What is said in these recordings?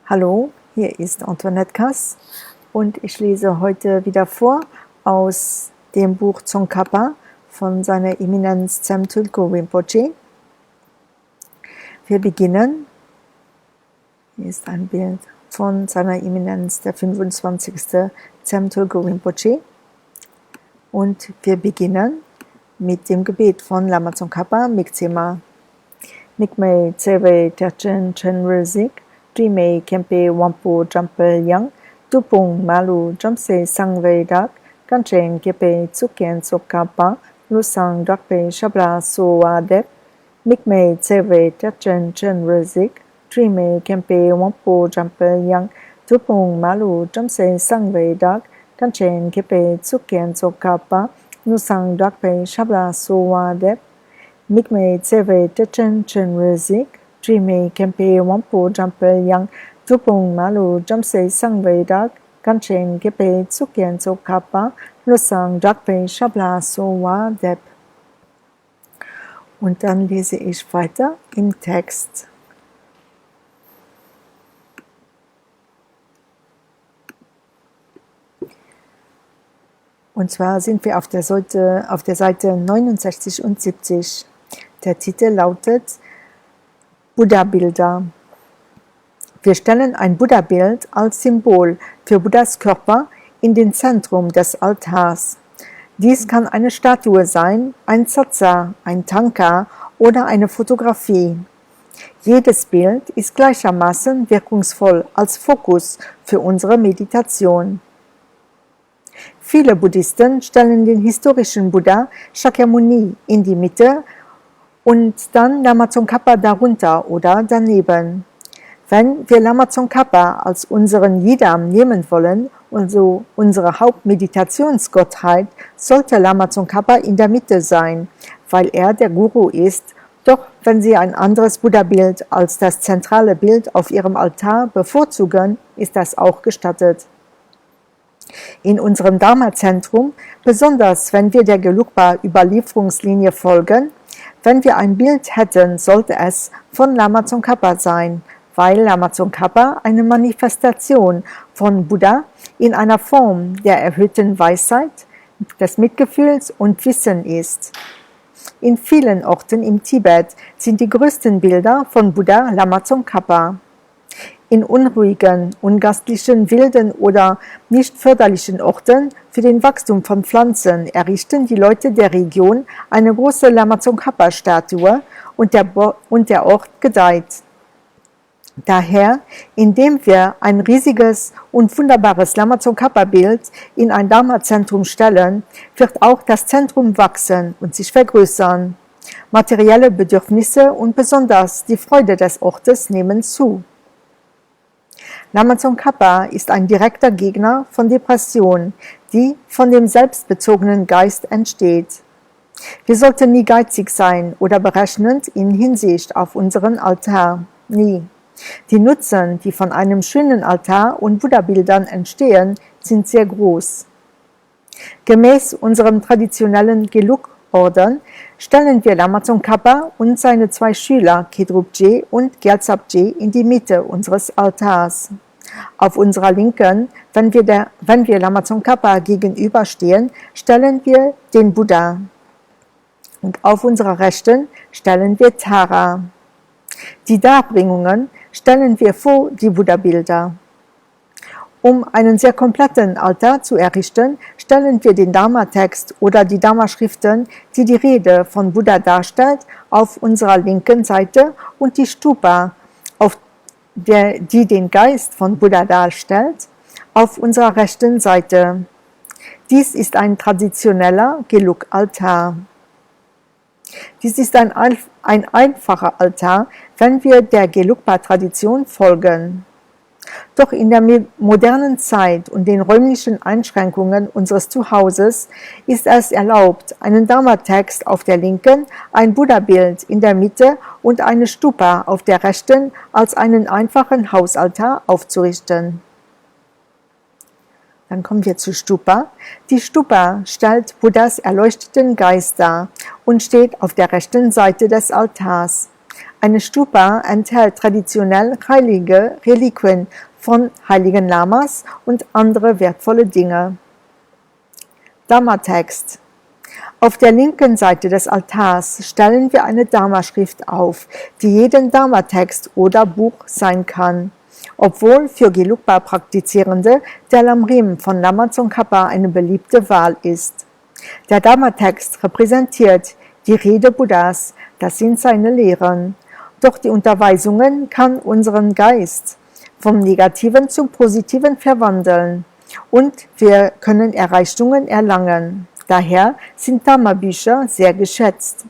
Hallo, hier ist Antoinette Kass und ich lese heute wieder vor aus dem Buch Tsongkhapa von seiner Eminenz Tshem Tulku Rinpoche. Wir beginnen, hier ist ein Bild von seiner Eminenz, der 25. Tshem Tulku Rinpoche, und wir beginnen mit dem Gebet von Lama Tsongkhapa Miktsema. Nikmei Tsewe Terchen Chen Rizik Trimei Kempe Wampo Jampel Yang Tupung Malu Jamse Sangwei Dak Kanchen Kepe Tsuken Tsokapa Lusang Dakpe Shabla Soa Dep Mikmei Tsewe Terchen Chen Rizik Trimei Kempe Wampo Jampel Yang Tupung Malu Jamse Sangwei Dak Kanchen Kepe Tsuken Tsokapa Lusang Dakpe Shabla Soa Dep Mikmei Tsewe Terchen Chen Rizik Trimei Kempe Wampo Jampel Yang Tupung Malu Jamse Sangwei Dak Kanchen Kepe Tsuken Tsokapa Lusang Dakpe Shabla Soa Dep. Und dann lese ich weiter im Text. Und zwar sind wir auf der Seite 69 und 70. Der Titel lautet Buddha-Bilder. Wir stellen ein Buddha-Bild als Symbol für Buddhas Körper in den Zentrum des Altars. Dies kann eine Statue sein, ein Satsa, ein Tanka oder eine Fotografie. Jedes Bild ist gleichermaßen wirkungsvoll als Fokus für unsere Meditation. Viele Buddhisten stellen den historischen Buddha Shakyamuni in die Mitte und dann Lama Tsongkhapa darunter oder daneben. Wenn wir Lama Tsongkhapa als unseren Yidam nehmen wollen, also unsere Hauptmeditationsgottheit, sollte Lama Tsongkhapa in der Mitte sein, weil er der Guru ist. Doch wenn Sie ein anderes Buddha-Bild als das zentrale Bild auf Ihrem Altar bevorzugen, ist das auch gestattet. In unserem Dharma-Zentrum, besonders wenn wir der Gelugpa-Überlieferungslinie folgen, wenn wir ein Bild hätten, sollte es von Lama Tsongkhapa sein, weil Lama Tsongkhapa eine Manifestation von Buddha in einer Form der erhöhten Weisheit, des Mitgefühls und Wissen ist. In vielen Orten im Tibet sind die größten Bilder von Buddha Lama Tsongkhapa. In unruhigen, ungastlichen, wilden oder nicht förderlichen Orten für den Wachstum von Pflanzen errichten die Leute der Region eine große Lama Tsongkhapa-Statue und der Ort gedeiht. Daher, indem wir ein riesiges und wunderbares Lama Tsongkhapa-Bild in ein Dharma-Zentrum stellen, wird auch das Zentrum wachsen und sich vergrößern. Materielle Bedürfnisse und besonders die Freude des Ortes nehmen zu. Lama Tsongkhapa ist ein direkter Gegner von Depression, die von dem selbstbezogenen Geist entsteht. Wir sollten nie geizig sein oder berechnend in Hinsicht auf unseren Altar. Nie. Die Nutzen, die von einem schönen Altar und Buddha-Bildern entstehen, sind sehr groß. Gemäß unserem traditionellen Gelug-Orden stellen wir Lama Tsongkhapa und seine zwei Schüler Kedrupje und Gyaltsabje in die Mitte unseres Altars. Auf unserer Linken, wenn wir Lama Tsongkhapa gegenüberstehen, stellen wir den Buddha. Und auf unserer Rechten stellen wir Tara. Die Darbringungen stellen wir vor die Buddha-Bilder. Um einen sehr kompletten Altar zu errichten, stellen wir den Dharma-Text oder die Dharma-Schriften, die die Rede von Buddha darstellt, auf unserer linken Seite und die Stupa, die den Geist von Buddha darstellt, auf unserer rechten Seite. Dies ist ein traditioneller Gelug-Altar. Dies ist ein einfacher Altar, wenn wir der Gelugpa-Tradition folgen. Doch in der modernen Zeit und den räumlichen Einschränkungen unseres Zuhauses ist es erlaubt, einen Dharma-Text auf der linken, ein Buddha-Bild in der Mitte und eine Stupa auf der rechten als einen einfachen Hausaltar aufzurichten. Dann kommen wir zur Stupa. Die Stupa stellt Buddhas erleuchteten Geist dar und steht auf der rechten Seite des Altars. Eine Stupa enthält traditionell heilige Reliquien von heiligen Lamas und andere wertvolle Dinge. Dharma-Text. Auf der linken Seite des Altars stellen wir eine Dharma-Schrift auf, die jeden Dharma-Text oder Buch sein kann, obwohl für Gelugpa-Praktizierende der Lamrim von Lama Tsongkhapa eine beliebte Wahl ist. Der Dharma-Text repräsentiert die Rede Buddhas, das sind seine Lehren. Doch die Unterweisungen kann unseren Geist vom Negativen zum Positiven verwandeln und wir können Erreichungen erlangen. Daher sind Dharma-Bücher sehr geschätzt.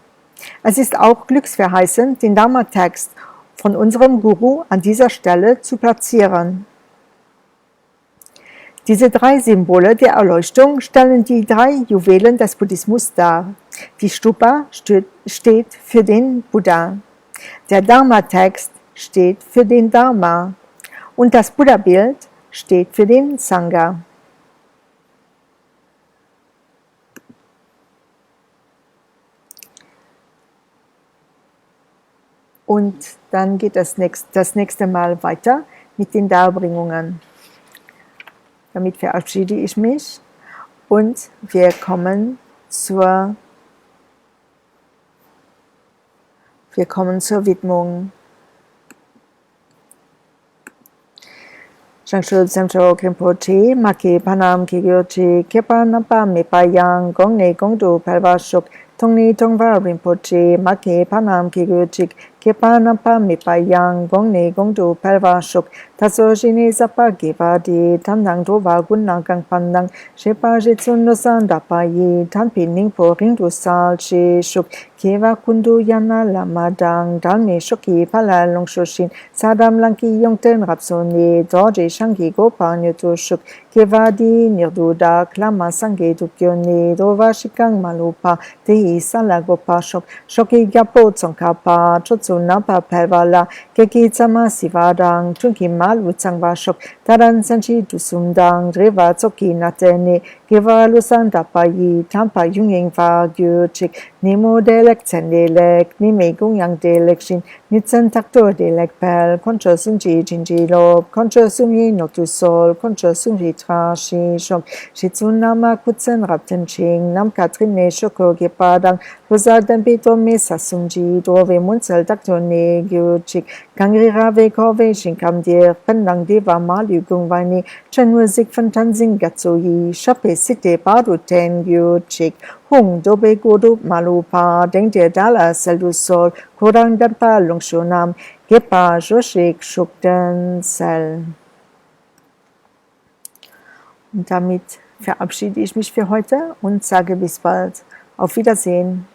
Es ist auch glücksverheißend, den Dharma-Text von unserem Guru an dieser Stelle zu platzieren. Diese 3 Symbole der Erleuchtung stellen die 3 Juwelen des Buddhismus dar. Die Stupa steht für den Buddha, der Dharma-Text steht für den Dharma und das Buddha-Bild steht für den Sangha. Und dann geht das nächste Mal weiter mit den Darbringungen. Damit verabschiede ich mich und wir kommen zur Widmung. Shangshul Semcho Krimpoche, Maki Panam Kigyoche, Kepa Napa Mepayang, Gongne Gongdu Pelvashuk, Tongni Tongva Rinpoche, Maki Panam Kigyoche, Kepa Napa Mepayang, Gongne Gongdu Pelvashuk, Taso Jini Zapa Gevadi, Tandang Dova Gunang Gang Pandang, Shepa Jitsun Nosan Dapayi, Tanpi Ningpo Rindu Sal She Shuk, Keva Kundu Yana Lamadang, Dalme Shoki Pala Longshoshin, Sadam Lanki Yongten Rapsoni, Dorje Shangi Gopa Nyoto Shuk, Kevadi Nirduda, Klama Sange Dupyoni, Dova Shikang Malupa, Dei Salagopa Shok, Shoki Gapo Tsongkapa, Chotsu Napa Pelvala, Keki Tsama Sivadang, Tunki Malu Tsangva Shok, Taran Sanchi Dusundang, Dreva Tsoki Natene, Keva Lusan Dapayi, Tampa Yunging Va Gyuchik, Nemo Delek Tsendelek, Nime Gungyang Delek Shin, Nitsen Taktor Delek Pel, Contra Sunji Jinji Lob, Contra Sumi Notu Sol, Contra Sumi Trashi Shok, Shitsunama Kutsen Rapten Ching, Nam Katrine Shoko Gepadang, Rosa Dempito Mesa Sunji, Dove Munzel Daktone Gyuchik, Kangri Rave Kove Shinkam Dir, Pendang Deva Malu Gungwani, Chen Musik von Tanzing Gatsoyi, Shape Site Badu Ten Gyuchik, Hung Dobe Godu Malupa, Deng Dir Dala Seldu Sol, Kodang Dampa Lungshunam, Gepa Joshik Shukden Sel. Und damit verabschiede ich mich für heute und sage bis bald. Auf Wiedersehen.